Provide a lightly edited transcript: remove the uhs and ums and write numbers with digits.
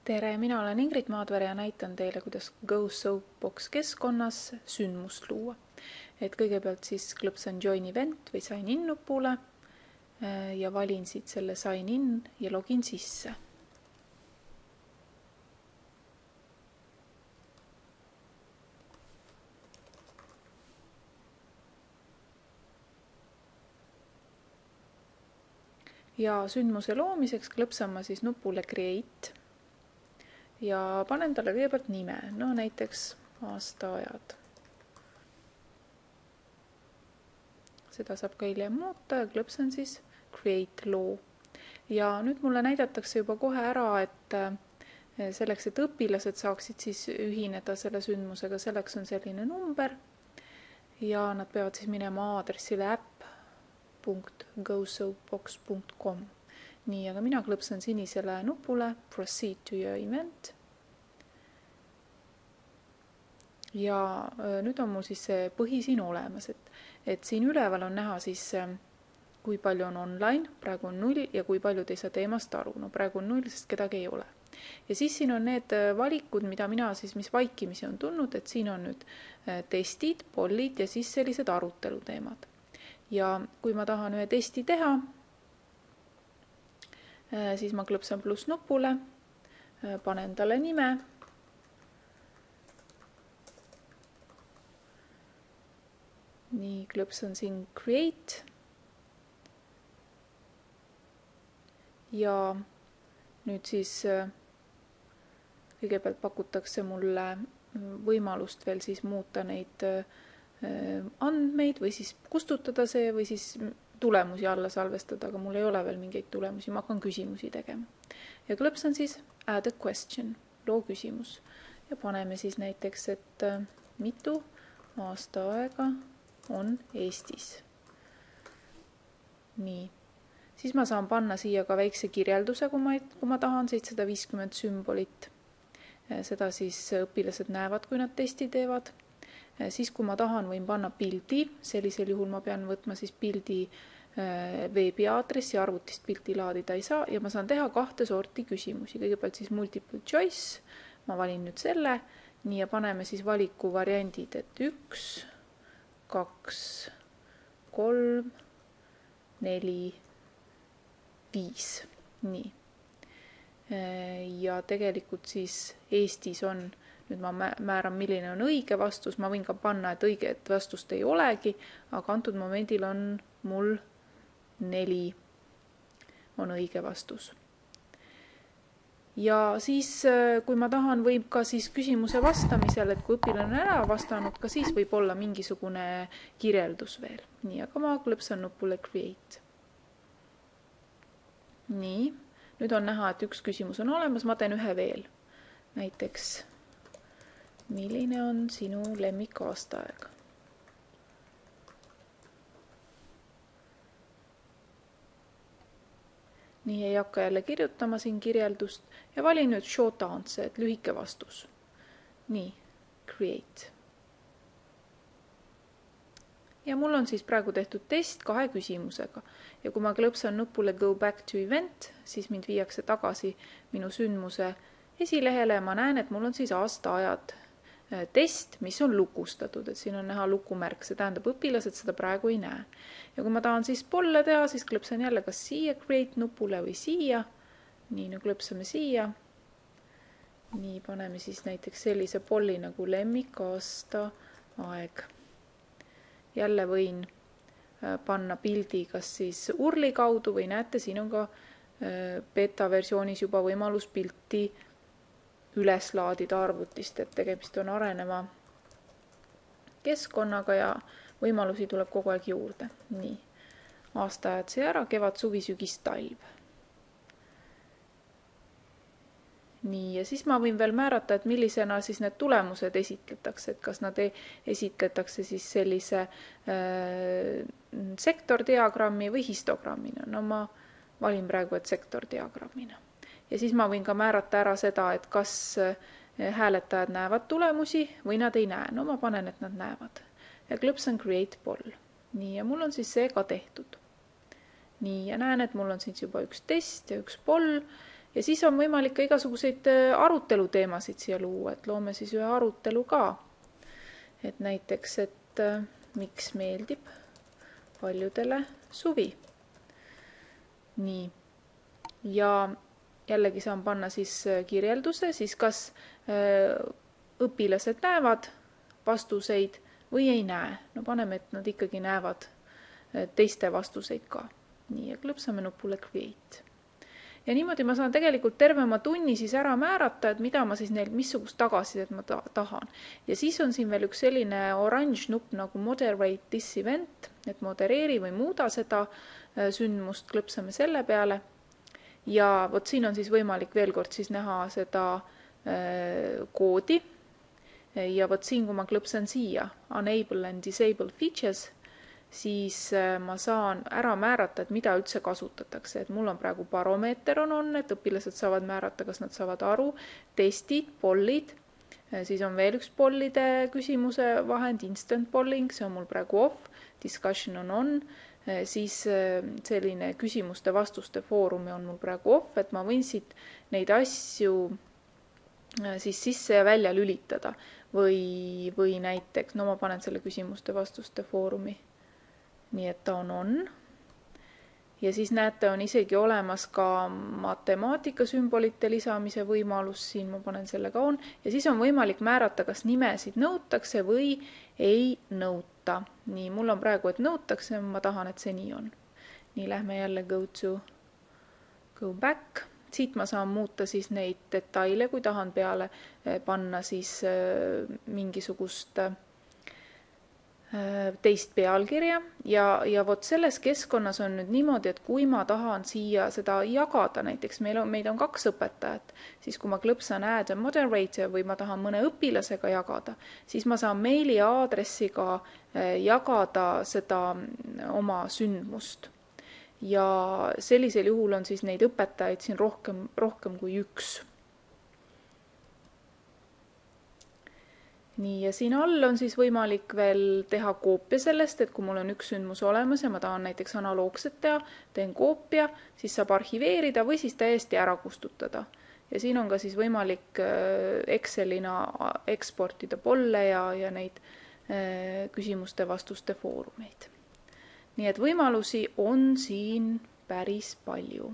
Tere, mina olen Ingrid Maadvere ja näitan teile, kuidas GoSoapbox keskkonnas sündmust luua. Et kõigepealt siis klõpsan Join Event või Sign In nupule ja valin siit selle Sign In ja login sisse. Ja sündmuse loomiseks klõpsan ma siis nupule Create ja panen talle kõigepealt nime, no näiteks aastaajad. Seda saab ka hiljem muuta ja klõpsan siis Create Law. Ja nüüd mulle näidatakse juba kohe ära, et selleks, et õpilased saaksid siis ühineda selle sündmusega, selleks on selline number ja nad peavad siis minema aadressile app.gosoapbox.com. Nii, aga mina klõpsan sinisele nupule Proceed to your event. Ja nüüd on mul siis see põhi siin olemas, et siin üleval on näha siis, kui palju on online, praegu on 0 ja kui paljud ei saa teemast aru. No praegu on 0, sest kedagi ei ole. Ja siis siin on need valikud, mida mina siis, mis vaikimisi on tulnud, et siin on nüüd testid, pollid ja siis sellised aruteluteemad. Ja kui ma tahan ühe testi teha, siis ma klõpsan pluss nupule, panen talle nime. Nii, klõpsan siin Create. Ja nüüd siis kõigepealt pakutakse mulle võimalust veel siis muuta neid andmeid või siis kustutada see või siis tulemusi alla salvestada, aga mul ei ole veel mingeid tulemusi, ma hakkan küsimusi tegema. Ja klõpsan siis Add a question, loo küsimus. Ja paneme siis näiteks, et mitu aastaaega on Eestis. Nii. Siis ma saan panna siia ka väikse kirjelduse, kui ma tahan 750 sümbolit. Seda siis õpilased näevad, kui nad testi teevad. Siis kui ma tahan, võin panna pildi, sellisel juhul ma pean võtma siis pildi veebiaadressi, arvutist pildi laadida ei saa ja ma saan teha 2 sorti küsimusi. Kõigepealt siis multiple choice, ma valin nüüd selle, nii ja paneme siis valiku variandid, et 1, 2, 3, 4, 5, nii. Ja tegelikult siis Eestis on nüüd ma määran, milline on õige vastus. Ma võin ka panna, et õiget vastust ei olegi, aga antud momendil on mul 4 on õige vastus. Ja siis, kui ma tahan, võib ka siis küsimuse vastamisel, et kui õpilane on ära vastanud, ka siis võib olla mingisugune kirjeldus veel. Nii, aga ma klõpsan nupule Create. Nii, nüüd on näha, et üks küsimus on olemas, ma teen ühe veel. Näiteks milline on sinu lemmik aastaaeg? Nii ei hakka jälle kirjutama siin kirjeldust ja valin nüüd short answer, et lühike vastus. Nii, Create. Ja mul on siis praegu tehtud test 2 küsimusega ja kui ma klõpsan nupule Go back to event, siis mind viiakse tagasi minu sündmuse esilehele ja ma näen, et mul on siis aastaajad test, mis on lukustatud, et siin on näha lukumärk, see tähendab õpilased seda praegu ei näe. Ja kui ma tahan siis polle teha, siis klõpsan jälle kas siia Create nupule või siia. Nii, nüüd klõpsame siia. Nii, paneme siis näiteks sellise polli nagu lemmik aasta aeg. Jälle võin panna pildi kas siis urli kaudu või näete, siin on ka beta versioonis juba võimalus pilti üles laadida arvutist, et tegemist on areneva keskkonnaga ja võimalusi tuleb kogu aeg juurde. Nii, aastaajad see ära, kevad, suvi, sügis, talv. Nii, ja siis ma võin veel määrata, et millisena siis need tulemused esitletakse, et kas nad esitletakse siis sellise sektordiagrammi või histogrammina. No ma valin praegu, et sektordiagrammina. Ja siis ma võin ka määrata ära seda, et kas hääletajad näevad tulemusi või nad ei näe. No ma panen, et nad näevad. Ja klõpsan Create poll. Nii, ja mul on siis see ka tehtud. Nii, ja näen, et mul on siis juba üks test ja üks poll ja siis on võimalik ka igasuguseid aruteluteemasid siia luua, et loome siis ühe arutelu ka. Et näiteks, et miks meeldib paljudele suvi. Nii. Ja jällegi saan panna siis kirjelduse, siis kas õpilased näevad vastuseid või ei näe. No paneme, et nad ikkagi näevad teiste vastuseid ka. Nii, ja klõpsame nupule Create. Ja niimoodi ma saan tegelikult terve oma tunni siis ära määrata, et mida ma siis neil, missugust tagasisidet ma tahan. Ja siis on siin veel üks selline oranž nupp nagu Moderate this event, et modereeri või muuda seda sündmust, klõpsame selle peale. Ja vot siin on siis võimalik veel kord siis näha seda koodi. Ja vot siin, kui ma klõpsan siia Enable and Disable Features, siis ma saan ära määrata, et mida üldse kasutatakse. Et mul on praegu baromeeter on, et õpilased saavad määrata, kas nad saavad aru, testid, pollid, siis on veel üks pollide küsimuse vahend, instant polling, see on mul praegu off, discussion on, siis selline küsimuste-vastuste foorumi on mul praegu off, et ma võin siit neid asju siis sisse ja välja lülitada või näiteks, no ma panen selle küsimuste-vastuste foorumi, nii et ta on. Ja siis näete, on isegi olemas ka matemaatikasümbolite lisamise võimalus, siin ma panen selle ka on, ja siis on võimalik määrata, kas nimesid nõutakse või ei nõuta. Nii, mul on praegu, et nõutakse, ma tahan, et see nii on. Nii, lähme jälle go back. Siit ma saan muuta siis neid detaile, kui tahan peale panna siis mingisugust teist pealkirja ja vot selles keskkonnas on nüüd niimoodi, et kui ma tahan siia seda jagada, näiteks meid on 2 õpetajat, siis kui ma klõpsan add a moderator või ma tahan mõne õpilasega jagada, siis ma saan meili aadressiga jagada seda oma sündmust. Ja sellisel juhul on siis neid õpetajaid siin rohkem kui 1. Nii, ja siin all on siis võimalik veel teha koopia sellest, et kui mul on üks sündmus olemas ja ma tahan näiteks analoogset teha, teen koopia, siis saab arhiveerida või siis täiesti ära kustutada. Ja siin on ka siis võimalik Excelina eksportida polle ja neid küsimuste-vastuste foorumeid. Nii et võimalusi on siin päris palju.